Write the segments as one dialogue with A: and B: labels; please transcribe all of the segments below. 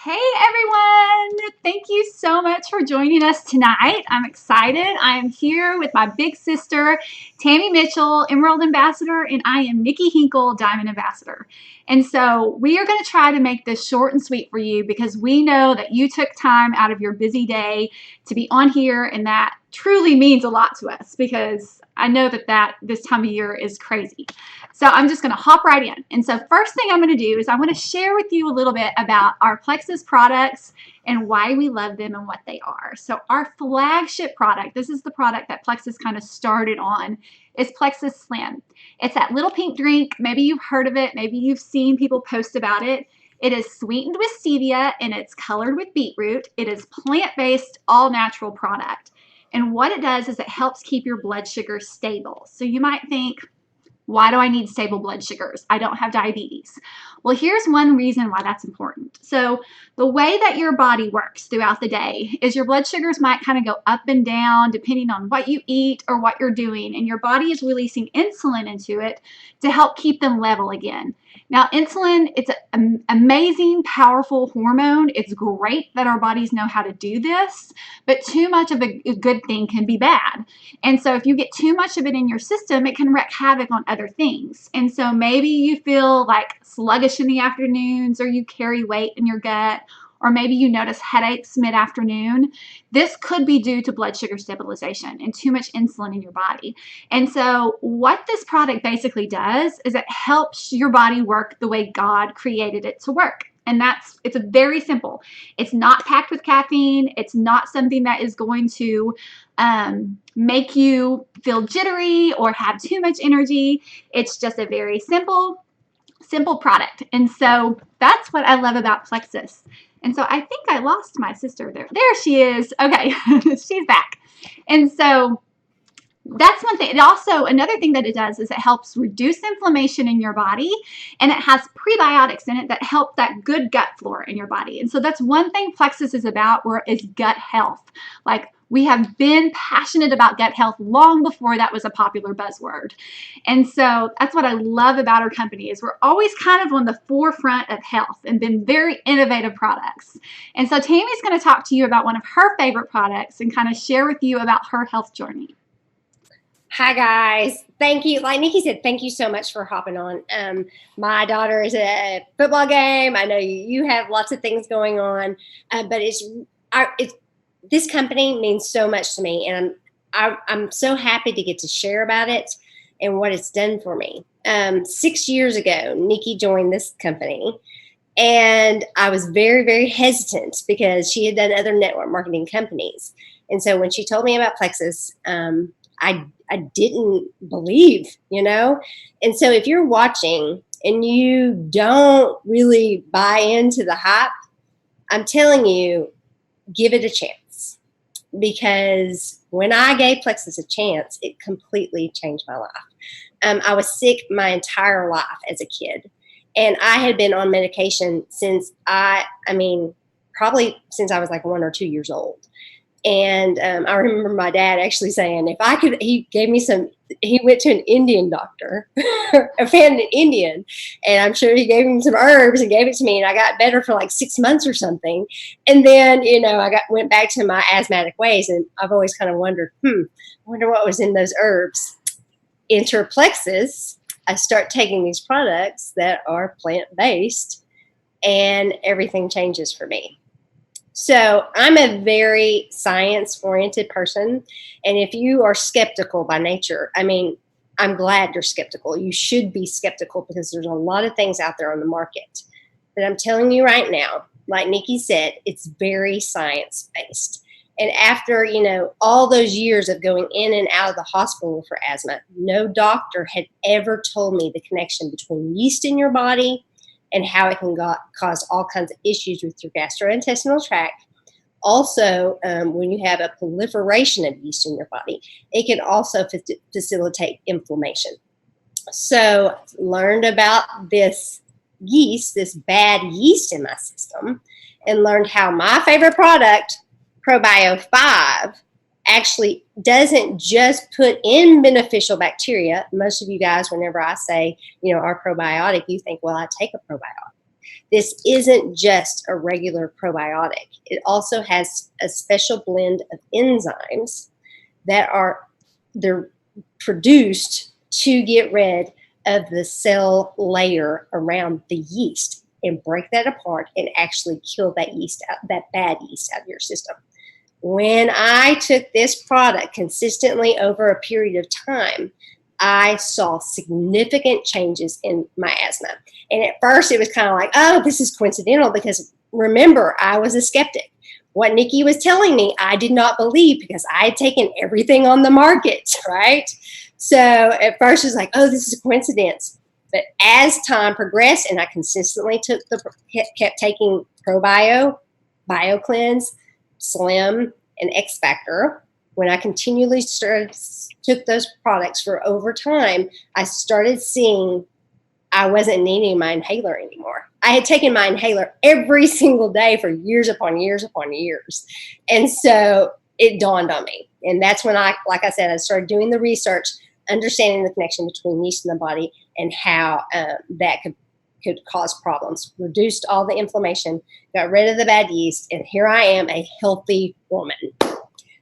A: Hey everyone! Thank you so much for joining us tonight. I'm excited. I am here with my big sister, Tammy Mitchell, Emerald Ambassador, and I am Nikki Hinkle, Diamond Ambassador. And so we are going to try to make this short and sweet for you because we know that you took time out of your busy day to be on here, and that truly means a lot to us because I know that this time of year is crazy. So I'm just going to hop right in. And so first thing I'm going to do is I want to share with you a little bit about our Plexus products and why we love them and what they are. So our flagship product, this is the product that Plexus kind of started on, is Plexus Slim. It's that little pink drink. Maybe you've heard of it. Maybe you've seen people post about it. It is sweetened with stevia and it's colored with beetroot. It is plant-based, all-natural product. And what it does is it helps keep your blood sugar stable. So you might think, why do I need stable blood sugars? I don't have diabetes. Well, here's one reason why that's important. So the way that your body works throughout the day is your blood sugars might kind of go up and down depending on what you eat or what you're doing. And your body is releasing insulin into it to help keep them level again. Now, insulin, it's an amazing, powerful hormone. It's great that our bodies know how to do this, but too much of a good thing can be bad. And so if you get too much of it in your system, it can wreak havoc on other things. And so maybe you feel like sluggish in the afternoons, or you carry weight in your gut, or maybe you notice headaches mid-afternoon. This could be due to blood sugar stabilization and too much insulin in your body. And so what this product basically does is it helps your body work the way God created it to work. And it's very simple. It's not packed with caffeine. It's not something that is going to make you feel jittery or have too much energy. It's just a very simple product. And so that's what I love about Plexus. And so I think I lost my sister there. There she is. Okay, she's back. And so that's one thing. It also, another thing that it does is it helps reduce inflammation in your body, and it has prebiotics in it that help that good gut flora in your body. And so that's one thing Plexus is about, is gut health. Like, we have been passionate about gut health long before that was a popular buzzword. And so that's what I love about our company is we're always kind of on the forefront of health and been very innovative products. And so Tammy's going to talk to you about one of her favorite products and kind of share with you about her health journey.
B: Hi guys, thank you. Like Nikki said, thank you so much for hopping on. My daughter is at a football game. I know you have lots of things going on, but this company means so much to me, and I'm so happy to get to share about it and what it's done for me. 6 years ago, Nikki joined this company, and I was very, very hesitant because she had done other network marketing companies, and so when she told me about Plexus, I didn't believe, And so if you're watching and you don't really buy into the hype, I'm telling you, give it a chance. Because when I gave Plexus a chance, it completely changed my life. I was sick my entire life as a kid. And I had been on medication since probably since I was like 1 or 2 years old. And I remember my dad actually saying, he went to an Indian doctor, found an Indian, and I'm sure he gave him some herbs and gave it to me, and I got better for like 6 months or something. And then, went back to my asthmatic ways, and I've always kind of wondered, I wonder what was in those herbs. Enter Plexus. I start taking these products that are plant-based, and everything changes for me. So I'm a very science-oriented person, and if you are skeptical by nature, I'm glad you're skeptical. You should be skeptical because there's a lot of things out there on the market. But I'm telling you right now, like Nikki said, it's very science-based. And after, all those years of going in and out of the hospital for asthma, no doctor had ever told me the connection between yeast in your body and how it can cause all kinds of issues with your gastrointestinal tract. Also, when you have a proliferation of yeast in your body, it can also facilitate inflammation. So learned about this yeast, this bad yeast in my system, and learned how my favorite product, Probio 5, actually doesn't just put in beneficial bacteria. Most of you guys, whenever I say, our probiotic, you think, well, I take a probiotic. This isn't just a regular probiotic. It also has a special blend of enzymes that they're produced to get rid of the cell layer around the yeast and break that apart and actually kill that yeast out, that bad yeast out of your system. When I took this product consistently over a period of time, I saw significant changes in my asthma. And at first it was kind of like, oh, this is coincidental, because remember, I was a skeptic. What Nikki was telling me, I did not believe, because I had taken everything on the market, right? So at first it was like, oh, this is a coincidence. But as time progressed and I consistently kept taking ProBio, BioCleanse, Slim, and X Factor, when I continually took those products for over time, I started seeing I wasn't needing my inhaler anymore. I had taken my inhaler every single day for years upon years upon years. And so it dawned on me. And that's when like I said, I started doing the research, understanding the connection between yeast in the body and how that could cause problems. Reduced all the inflammation, got rid of the bad yeast, and here I am, a healthy woman.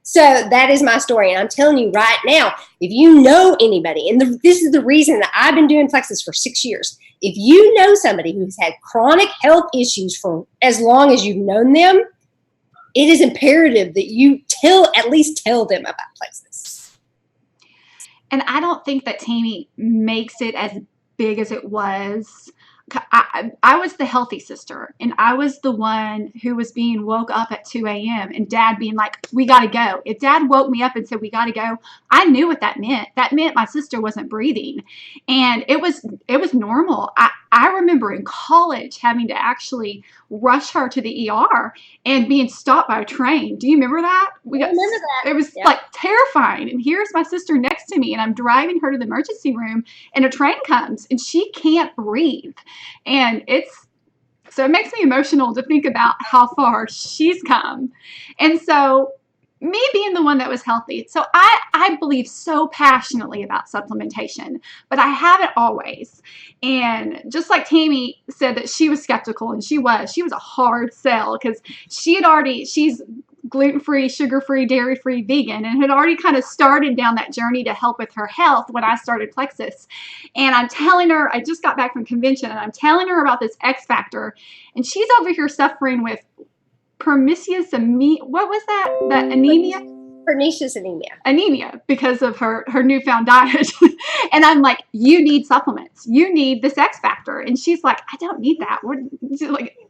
B: So that is my story. And I'm telling you right now, if you know anybody, and this is the reason that I've been doing Plexus for 6 years, if you know somebody who's had chronic health issues for as long as you've known them, it is imperative that you at least tell them about Plexus.
A: And I don't think that Tammy makes it as big as it was. I was the healthy sister, and I was the one who was being woke up at 2 a.m. and Dad being like, we got to go. If Dad woke me up and said, we got to go, I knew what that meant. That meant my sister wasn't breathing. And it was normal. I remember in college having to actually rush her to the ER and being stopped by a train. Do you remember that?
B: I remember that.
A: It was like terrifying. And here's my sister next to me, and I'm driving her to the emergency room, and a train comes, and she can't breathe. And so it makes me emotional to think about how far she's come. And so me being the one that was healthy, so I believe so passionately about supplementation, but I haven't always. And just like Tammy said that she was skeptical, and she was a hard sell, because she's gluten-free, sugar-free, dairy-free, vegan, and had already kind of started down that journey to help with her health when I started Plexus. And I'm telling her, I just got back from convention, and I'm telling her about this X Factor, and she's over here suffering with pernicious anemia. What was that? That anemia?
B: Pernicious anemia.
A: Anemia, because of her newfound diet. And I'm like, you need supplements. You need this X Factor. And she's like, I don't need that.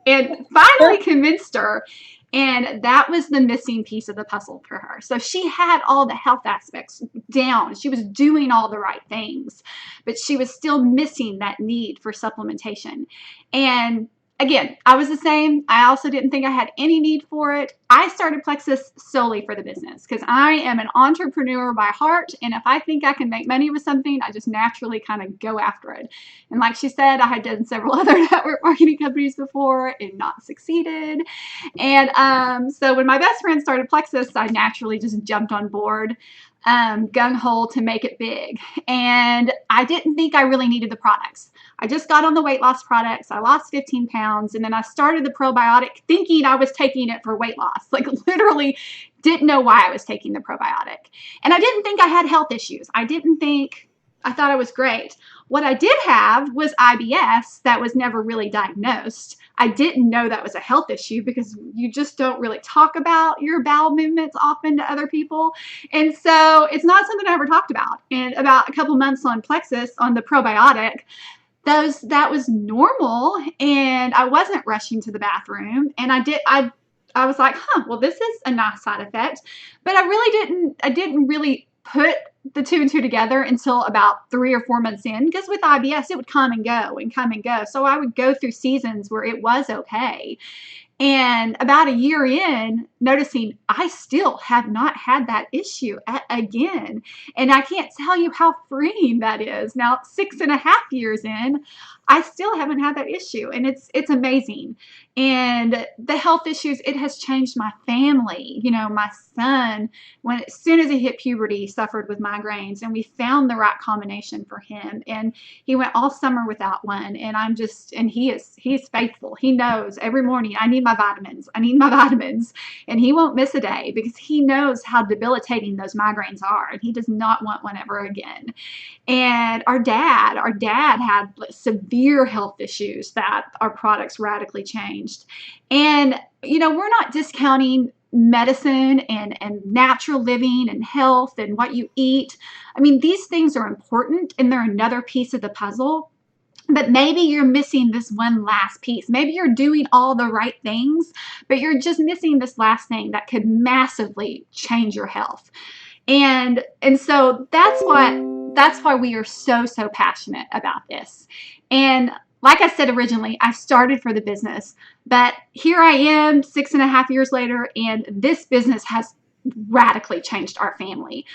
A: And finally convinced her. And that was the missing piece of the puzzle for her. So she had all the health aspects down. She was doing all the right things, but she was still missing that need for supplementation. And again, I was the same. I also didn't think I had any need for it. I started Plexus solely for the business, because I am an entrepreneur by heart. And if I think I can make money with something, I just naturally kind of go after it. And like she said, I had done several other network marketing companies before and not succeeded. And so when my best friend started Plexus, I naturally just jumped on board, gung-ho to make it big. And I didn't think I really needed the products. I just got on the weight loss products. I lost 15 pounds. And then I started the probiotic thinking I was taking it for weight loss. Like, literally didn't know why I was taking the probiotic. And I didn't think I had health issues. I thought I was great. What I did have was IBS that was never really diagnosed. I didn't know that was a health issue, because you just don't really talk about your bowel movements often to other people. And so it's not something I ever talked about. And about a couple months on Plexus, on the probiotic, that was normal, and I wasn't rushing to the bathroom. And I was like, well, this is a nice side effect. But I didn't really put the two and two together until about 3 or 4 months in, because with IBS, it would come and go and come and go. So I would go through seasons where it was okay. And about a year in, noticing I still have not had that issue again. And I can't tell you how freeing that is. Now, 6.5 years in, I still haven't had that issue. And it's amazing. And the health issues, it has changed my family. You know, my son, as soon as he hit puberty, suffered with migraines, and we found the right combination for him. And he went all summer without one. And he's faithful. He knows every morning, I need my vitamins. I need my vitamins. And he won't miss a day because he knows how debilitating those migraines are. And he does not want one ever again. And our dad had severe health issues that our products radically changed. And, you know, we're not discounting medicine and natural living and health and what you eat. I mean, these things are important, and they're another piece of the puzzle. But maybe you're missing this one last piece. Maybe you're doing all the right things, but you're just missing this last thing that could massively change your health. And so that's why we are so passionate about this. And like I said originally, I started for the business, but here I am 6.5 years later, and this business has radically changed our family.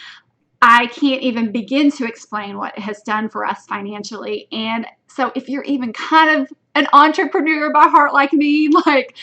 A: I can't even begin to explain what it has done for us financially. And so if you're even kind of an entrepreneur by heart like me, like,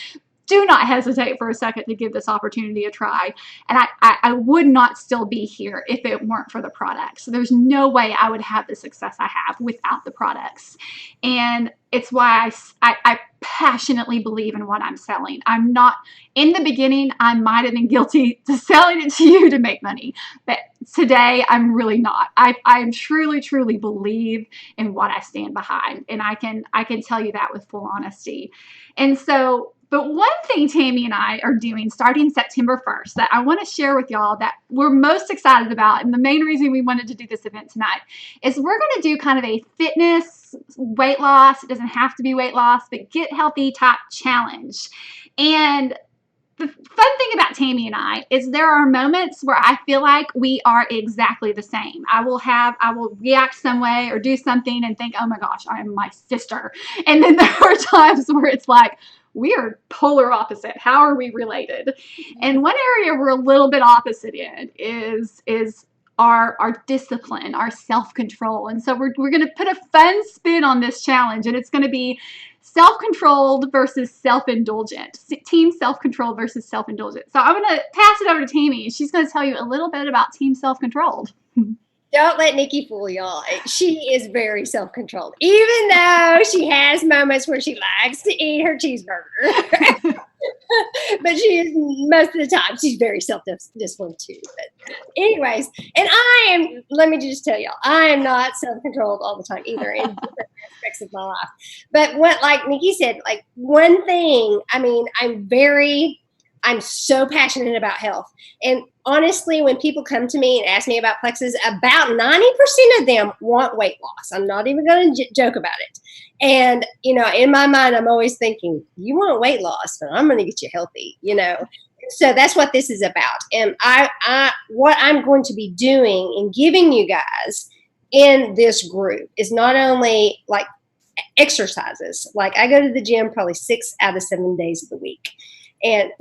A: do not hesitate for a second to give this opportunity a try. And I would not still be here if it weren't for the products. So there's no way I would have the success I have without the products. And it's why I passionately believe in what I'm selling. I'm not, in the beginning, I might have been guilty to selling it to you to make money. But today, I'm really not. I truly believe in what I stand behind. And I can tell you that with full honesty. And so, but one thing Tammy and I are doing starting September 1st that I want to share with y'all that we're most excited about, and the main reason we wanted to do this event tonight, is we're going to do kind of a fitness, weight loss, it doesn't have to be weight loss, but get healthy type challenge. And the fun thing about Tammy and I is there are moments where I feel like we are exactly the same. I will react some way or do something and think, oh my gosh, I am my sister. And then there are times where it's like, we are polar opposite. How are we related? And one area we're a little bit opposite in is our discipline, our self-control. And so we're going to put a fun spin on this challenge, and it's going to be self-controlled versus self-indulgent. Team self-controlled versus self-indulgent. So I'm going to pass it over to Tammy. She's going to tell you a little bit about team self-controlled.
B: Don't let Nikki fool y'all. She is very self-controlled, even though she has moments where she likes to eat her cheeseburger. But she is, most of the time, she's very self-disciplined too. But anyways, and let me just tell y'all, I am not self-controlled all the time either in different aspects of my life. But like Nikki said, like one thing, I mean, I'm so passionate about health. And honestly, when people come to me and ask me about Plexus, about 90% of them want weight loss. I'm not even going to joke about it. And, you know, in my mind, I'm always thinking, you want weight loss, but I'm going to get you healthy, you know. So that's what this is about. And what I'm going to be doing and giving you guys in this group is not only like exercises. Like I go to the gym probably 6 out of 7 days of the week. And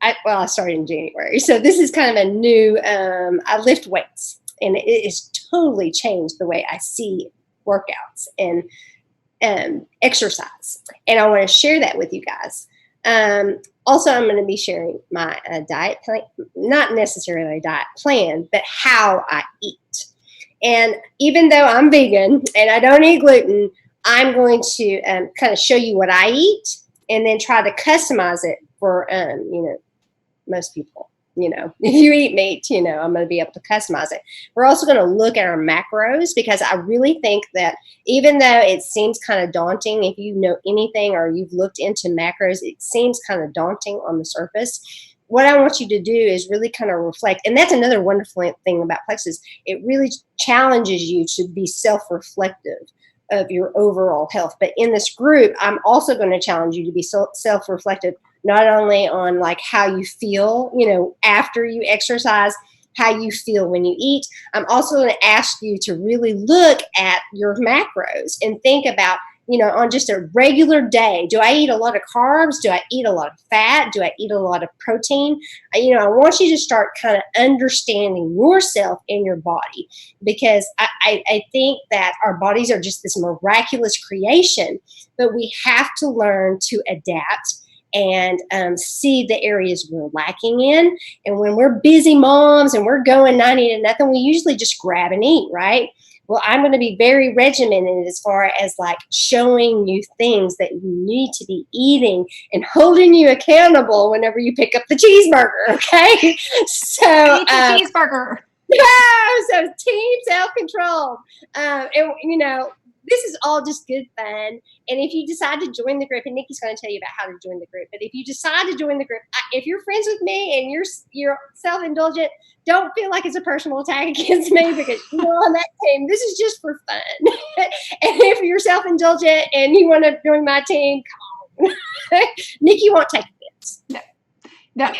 B: I started in January. So this is kind of a new, I lift weights, and it has totally changed the way I see workouts and exercise. And I want to share that with you guys. Also, I'm going to be sharing my diet plan, not necessarily a diet plan, but how I eat. And even though I'm vegan and I don't eat gluten, I'm going to kind of show you what I eat and then try to customize it for, most people. You know, if you eat meat, you know, I'm going to be able to customize it. We're also going to look at our macros, because I really think that even though it seems kind of daunting, if you know anything or you've looked into macros, it seems kind of daunting on the surface. What I want you to do is really kind of reflect. And that's another wonderful thing about Plexus. It really challenges you to be self-reflective of your overall health. But in this group, I'm also going to challenge you to be self-reflective, not only on like how you feel, you know, after you exercise, how you feel when you eat. I'm also going to ask you to really look at your macros and think about on just a regular day, do I eat a lot of carbs? Do I eat a lot of fat? Do I eat a lot of protein? I want you to start kind of understanding yourself and your body, because I think that our bodies are just this miraculous creation, but we have to learn to adapt and see the areas we're lacking in. And when we're busy moms and we're going 90 to nothing, we usually just grab and eat, right? Well, I'm going to be very regimented as far as like showing you things that you need to be eating and holding you accountable whenever you pick up the cheeseburger. Okay. So,
A: Eat the cheeseburger.
B: Yeah, so team self-control. This is all just good fun. And if you decide to join the group, and Nikki's going to tell you about how to join the group, but if you decide to join the group, if you're friends with me and you're self-indulgent, don't feel like it's a personal attack against me, because you're on that team. This is just for fun. And if you're self-indulgent and you want to join my team, come on. Nikki won't take offense.
A: No.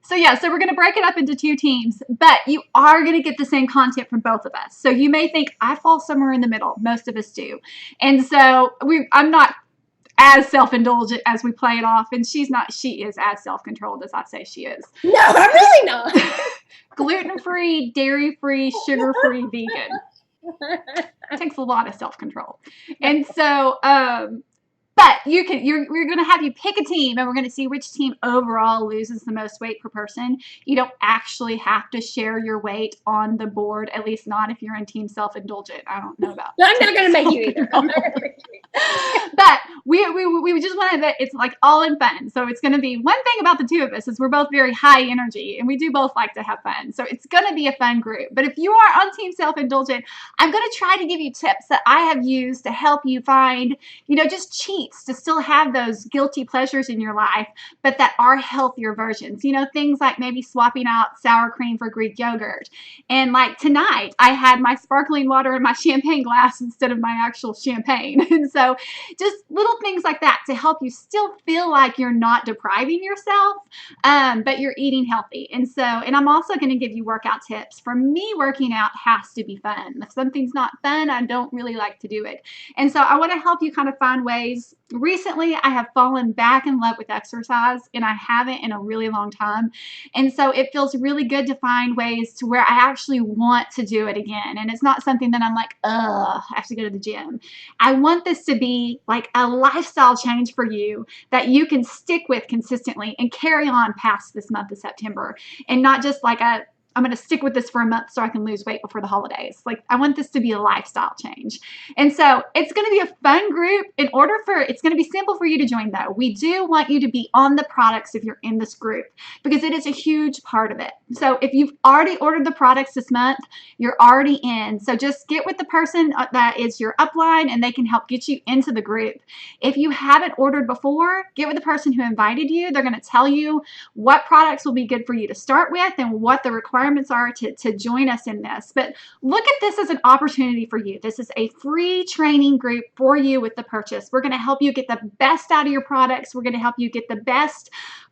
A: So we're going to break it up into 2 teams, but you are going to get the same content from both of us. So you may think I fall somewhere in the middle. Most of us do. And so I'm not as self-indulgent as we play it off, and she is as self-controlled as I say she is.
B: No, I'm really not.
A: Gluten-free, dairy-free, sugar-free, vegan. It takes a lot of self-control. And so, but we're going to have you pick a team, and we're going to see which team overall loses the most weight per person. You don't actually have to share your weight on the board, at least not if you're in team self-indulgent. I don't know about
B: I'm not going to make you either.
A: But we just wanted that it's like all in fun. So it's going to be, one thing about the 2 of us is we're both very high energy, and we do both like to have fun. So it's going to be a fun group. But if you are on team self-indulgent, I'm going to try to give you tips that I have used to help you find, just cheats to still have those guilty pleasures in your life, but that are healthier versions. Things like maybe swapping out sour cream for Greek yogurt. And like tonight, I had my sparkling water in my champagne glass instead of my actual champagne. And so just little things like that to help you still feel like you're not depriving yourself, but you're eating healthy. And I'm also going to give you workout tips. For me, working out has to be fun. If something's not fun, I don't really like to do it. And so I want to help you kind of find ways. Recently, I have fallen back in love with exercise, and I haven't in a really long time. And so it feels really good to find ways to where I actually want to do it again. And it's not something that I'm like, I have to go to the gym. I want this to be like a lifestyle change for you that you can stick with consistently and carry on past this month of September, and not just like I'm going to stick with this for a month so I can lose weight before the holidays. Like, I want this to be a lifestyle change. And so it's going to be a fun group. It's going to be simple for you to join, though. We do want you to be on the products if you're in this group, because it is a huge part of it. So if you've already ordered the products this month, you're already in. So just get with the person that is your upline, and they can help get you into the group. If you haven't ordered before, get with the person who invited you. They're going to tell you what products will be good for you to start with and what the requirements are to join us in this. But look at this as an opportunity for you. This is a free training group for you with the purchase. We're going to help you get the best out of your products. We're going to help you get the best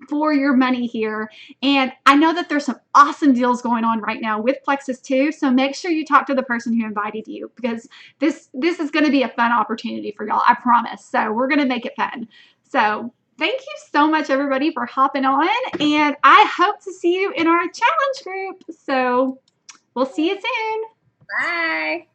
A: for your money here. And I know that there's some awesome deals going on right now with Plexus too. So make sure you talk to the person who invited you, because this is going to be a fun opportunity for y'all. I promise. So we're going to make it fun. So thank you so much, everybody, for hopping on, and I hope to see you in our challenge group. So we'll see you soon.
B: Bye.